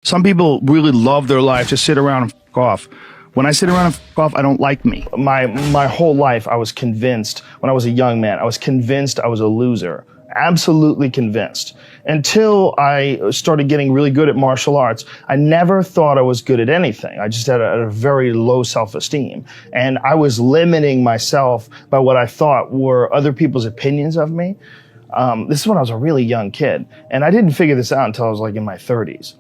Some people really love their life to sit around and f*** off. When I sit around and f*** off, I don't like me. My whole life, I was convinced, when I was a young man, I was convinced I was a loser. Absolutely convinced. Until I started getting really good at martial arts, I never thought I was good at anything. I just had a very low self-esteem. And I was limiting myself by what I thought were other people's opinions of me. This is when I was a really young kid. And I didn't figure this out until I was like in my 30s.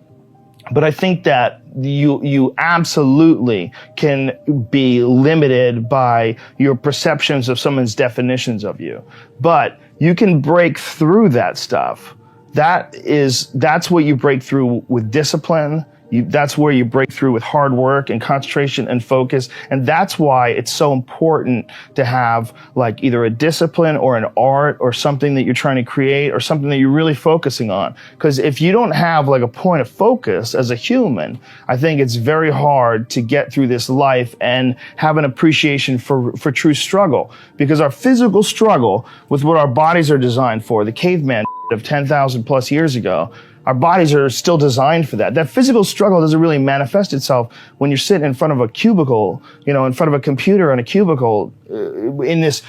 But I think that you absolutely can be limited by your perceptions of someone's definitions of you. But you can break through that stuff. That's what you break through with discipline. That's where you break through with hard work and concentration and focus. And that's why it's so important to have like either a discipline or an art or something that you're trying to create or something that you're really focusing on. Because if you don't have like a point of focus as a human, I think it's very hard to get through this life and have an appreciation for true struggle. Because our physical struggle with what our bodies are designed for, the caveman of 10,000 plus years ago, our bodies are still designed for that. That physical struggle doesn't really manifest itself when you're sitting in front of a cubicle, in front of a computer in a cubicle, in this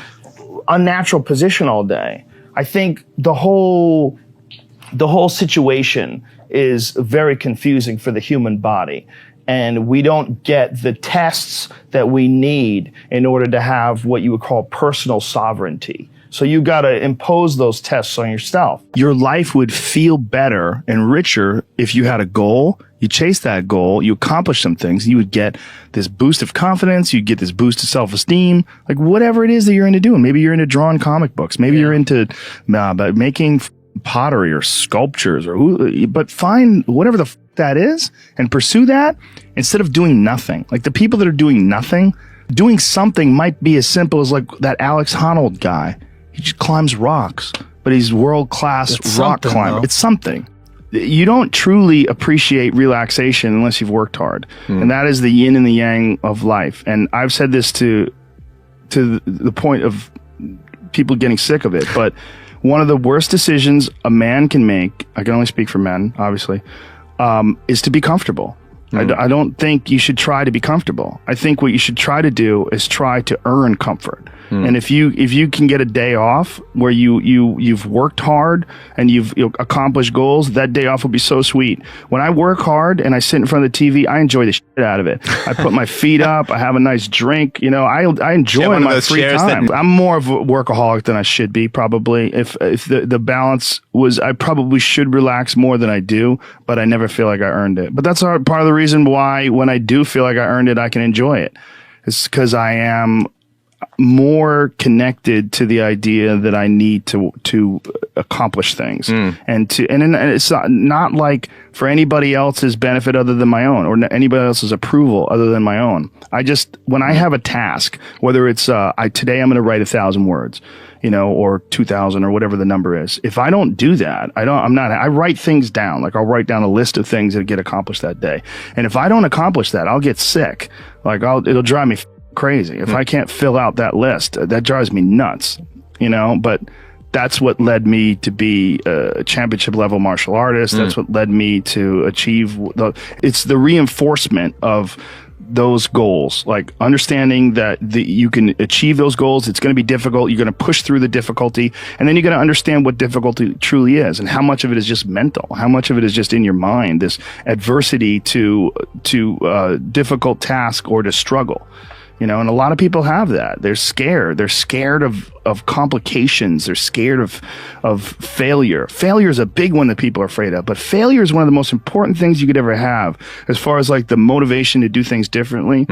unnatural position all day. I think the whole situation is very confusing for the human body. And we don't get the tests that we need in order to have what you would call personal sovereignty. So you got to impose those tests on yourself. Your life would feel better and richer if you had a goal, you chase that goal, you accomplish some things, you would get this boost of confidence, you'd get this boost of self-esteem, like whatever it is that you're into doing. Maybe you're into drawing comic books. Maybe you're into making pottery or sculptures but find whatever the that is and pursue that instead of doing nothing. Like the people that are doing nothing, doing something might be as simple as like that Alex Honnold guy. He just climbs rocks, but he's world-class rock climber. Though. It's something. You don't truly appreciate relaxation unless you've worked hard. And that is the yin and the yang of life. And I've said this to the point of people getting sick of it, but one of the worst decisions a man can make, I can only speak for men, obviously, is to be comfortable. I don't think you should try to be comfortable. I think what you should try to do is try to earn comfort. And if you can get a day off where you've worked hard and you've accomplished goals, that day off will be so sweet. When I work hard and I sit in front of the TV, I enjoy the shit out of it. I put my feet up, I have a nice drink, I enjoy my free time. I'm more of a workaholic than I should be, probably. If the balance was, I probably should relax more than I do, but I never feel like I earned it. But that's part of the reason why when I do feel like I earned it, I can enjoy it. It's because I am more connected to the idea that I need to accomplish things and it's not like for anybody else's benefit other than my own or anybody else's approval other than my own. When I have a task, whether it's today I'm going to write 1,000 words, or 2,000 or whatever the number is. If I don't do that, I write things down. Like I'll write down a list of things that get accomplished that day. And if I don't accomplish that, I'll get sick. Like it'll drive me crazy. If I can't fill out that list, that drives me nuts, but that's what led me to be a championship level martial artist. That's what led me to achieve it's the reinforcement of those goals, like understanding that you can achieve those goals. It's going to be difficult. You're going to push through the difficulty, and then you're going to understand what difficulty truly is and how much of it is just mental, how much of it is just in your mind, this adversity to difficult task or to struggle. And a lot of people have that. They're scared. They're scared of complications. They're scared of failure. Failure is a big one that people are afraid of. But failure is one of the most important things you could ever have as far as like the motivation to do things differently.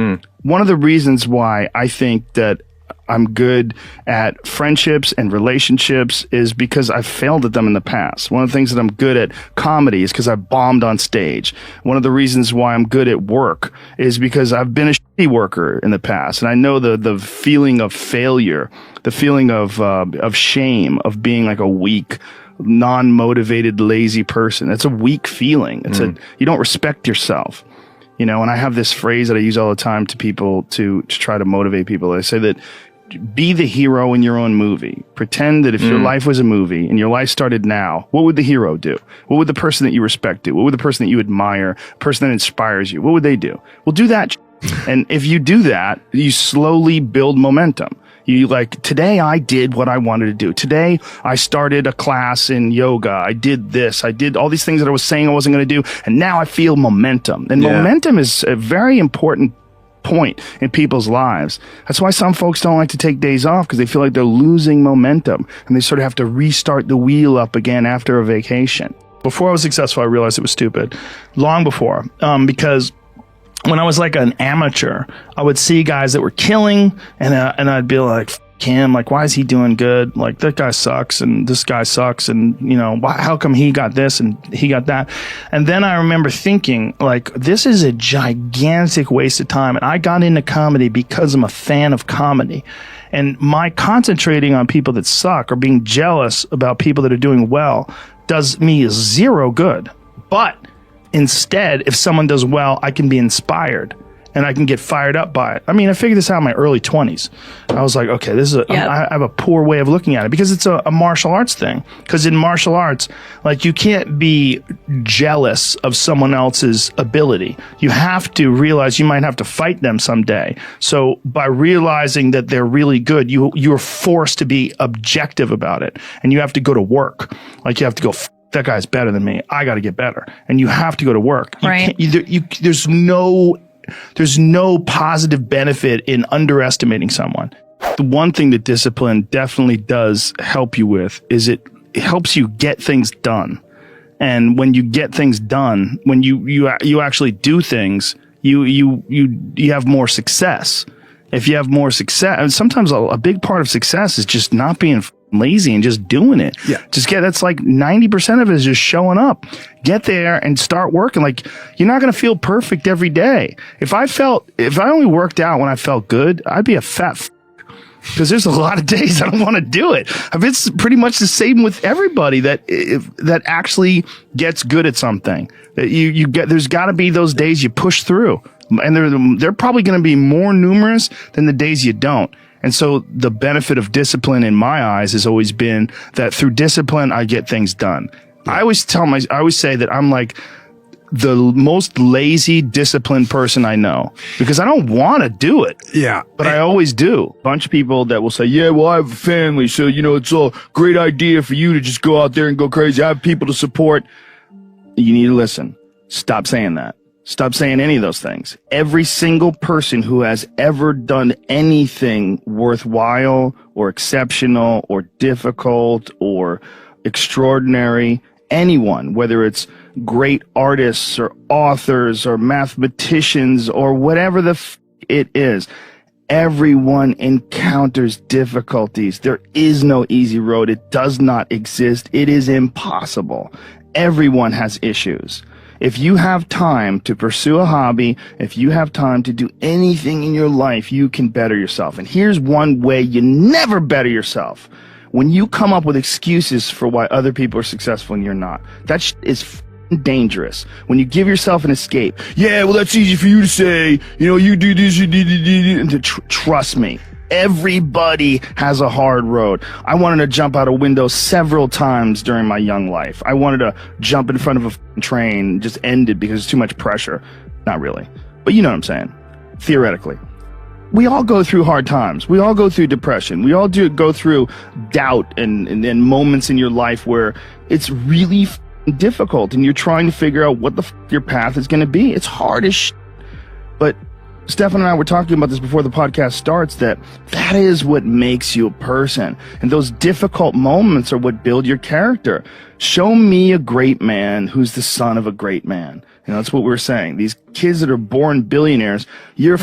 One of the reasons why I think that I'm good at friendships and relationships is because I've failed at them in the past. One of the things that I'm good at comedy is because I've bombed on stage. One of the reasons why I'm good at work is because I've been a shitty worker in the past. And I know the feeling of failure, the feeling of shame, of being like a weak, non-motivated, lazy person. It's a weak feeling. You don't respect yourself. And I have this phrase that I use all the time to people to try to motivate people. I say that be the hero in your own movie. Pretend that if your life was a movie and your life started now, what would the hero do? What would the person that you respect do? What would the person that you admire, person that inspires you, what would they do? Well, do that. And if you do that, you slowly build momentum. You like, today I did what I wanted to do. Today I started a class in yoga. I did this. I did all these things that I was saying I wasn't going to do. And now I feel momentum. And momentum is a very important point in people's lives. That's why some folks don't like to take days off, because they feel like they're losing momentum and they sort of have to restart the wheel up again after a vacation. Before I was successful, I realized it was stupid. Long before, because when I was like an amateur, I would see guys that were killing, and I'd be like, him, like, why is he doing good? Like, that guy sucks, and this guy sucks, and you know, how come he got this and he got that? And then I remember thinking, like, this is a gigantic waste of time. And I got into comedy because I'm a fan of comedy. And my concentrating on people that suck or being jealous about people that are doing well does me zero good. But instead, if someone does well, I can be inspired and I can get fired up by it. I mean, I figured this out in my early 20s. I was like, okay, this is I have a poor way of looking at it, because it's a martial arts thing. Because in martial arts, like, you can't be jealous of someone else's ability. You have to realize you might have to fight them someday. So by realizing that they're really good, you're forced to be objective about it. And you have to go to work. Like, you have to go, that guy's better than me. I got to get better. And you have to go to work. Right. There's no positive benefit in underestimating someone. The one thing that discipline definitely does help you with is it helps you get things done. And when you get things done, when you actually do things, you have more success. If you have more success, and sometimes a big part of success is just not being lazy and just doing it. Yeah. That's like 90% of it is just showing up. Get there and start working. Like, you're not going to feel perfect every day. If I only worked out when I felt good, I'd be a fat because there's a lot of days I don't want to do it. It's pretty much the same with everybody that actually gets good at something. There's got to be those days you push through, and they're probably going to be more numerous than the days you don't. And so the benefit of discipline in my eyes has always been that through discipline, I get things done. Yeah. I always say that I'm like the most lazy, disciplined person I know, because I don't want to do it. Yeah. But I always do. A bunch of people that will say, yeah, well, I have a family, so, it's a great idea for you to just go out there and go crazy. I have people to support. You need to listen. Stop saying that. Stop saying any of those things. Every single person who has ever done anything worthwhile or exceptional or difficult or extraordinary, anyone, whether it's great artists or authors or mathematicians or whatever it is, everyone encounters difficulties. There is no easy road. It does not exist. It is impossible. Everyone has issues. If you have time to pursue a hobby, if you have time to do anything in your life, you can better yourself. And here's one way you never better yourself. When you come up with excuses for why other people are successful and you're not. That is dangerous. When you give yourself an escape. Yeah, well, that's easy for you to say. You do this, you did. Trust me. Everybody has a hard road. I wanted to jump out a window several times during my young life. I wanted to jump in front of a train, just end it because it's too much pressure. Not really. But you know what I'm saying. Theoretically. We all go through hard times. We all go through depression. We all go through doubt and moments in your life where it's really difficult and you're trying to figure out what your path is going to be. It's hard as shit. But Stefan and I were talking about this before the podcast starts, that is what makes you a person. And those difficult moments are what build your character. Show me a great man who's the son of a great man. That's what we're saying. These kids that are born billionaires, you're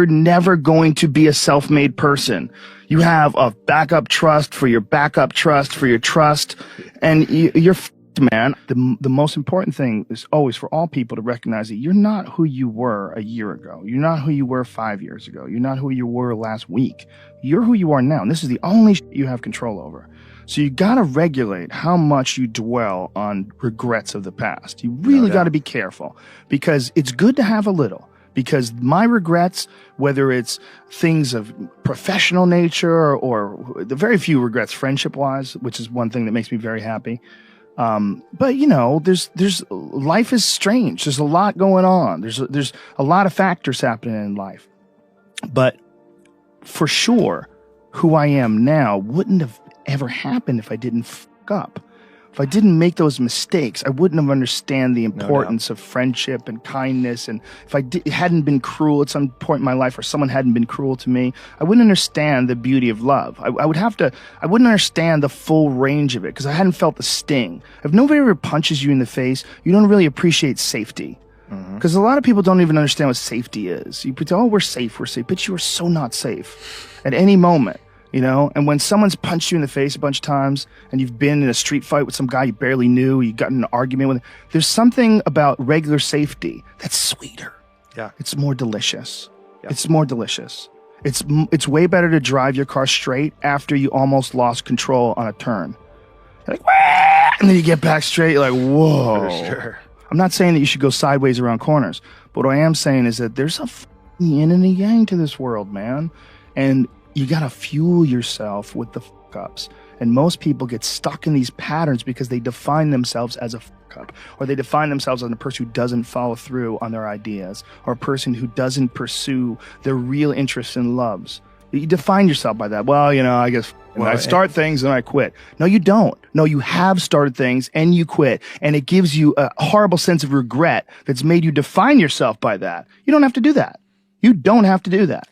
never going to be a self-made person. You have a backup trust for your backup trust for your trust, and you're man. The most important thing is always for all people to recognize that you're not who you were a year ago. You're not who you were 5 years ago. You're not who you were last week. You're who you are now. And this is the only you have control over. So you got to regulate how much you dwell on regrets of the past. You really got to be careful, because it's good to have a little, because my regrets, whether it's things of professional nature or the very few regrets friendship wise, which is one thing that makes me very happy. But you know, there's life is strange. There's a lot going on. There's a lot of factors happening in life, but for sure, who I am now wouldn't have ever happened if I didn't fuck up. If I didn't make those mistakes, I wouldn't have understand the importance of friendship and kindness. And if I hadn't been cruel at some point in my life, or someone hadn't been cruel to me, I wouldn't understand the beauty of love. I wouldn't understand the full range of it because I hadn't felt the sting. If nobody ever punches you in the face, you don't really appreciate safety. Because a lot of people don't even understand what safety is. You pretend, oh, we're safe, but you are so not safe at any moment. You know, and when someone's punched you in the face a bunch of times and you've been in a street fight with some guy you barely knew, you got in an argument with him, there's something about regular safety that's sweeter. Yeah. It's more delicious. Yeah. It's more delicious. It's way better to drive your car straight after you almost lost control on a turn. You're like, wah! And then you get back straight, you're like, whoa. For sure. I'm not saying that you should go sideways around corners, but what I am saying is that there's a yin and a yang to this world, man. And you gotta fuel yourself with the fuck-ups. And most people get stuck in these patterns because they define themselves as a fuck-up, or they define themselves as a person who doesn't follow through on their ideas, or a person who doesn't pursue their real interests and loves. You define yourself by that. Well, you know, I guess I start things and I quit. No, you don't. No, you have started things and you quit. And it gives you a horrible sense of regret that's made you define yourself by that. You don't have to do that. You don't have to do that.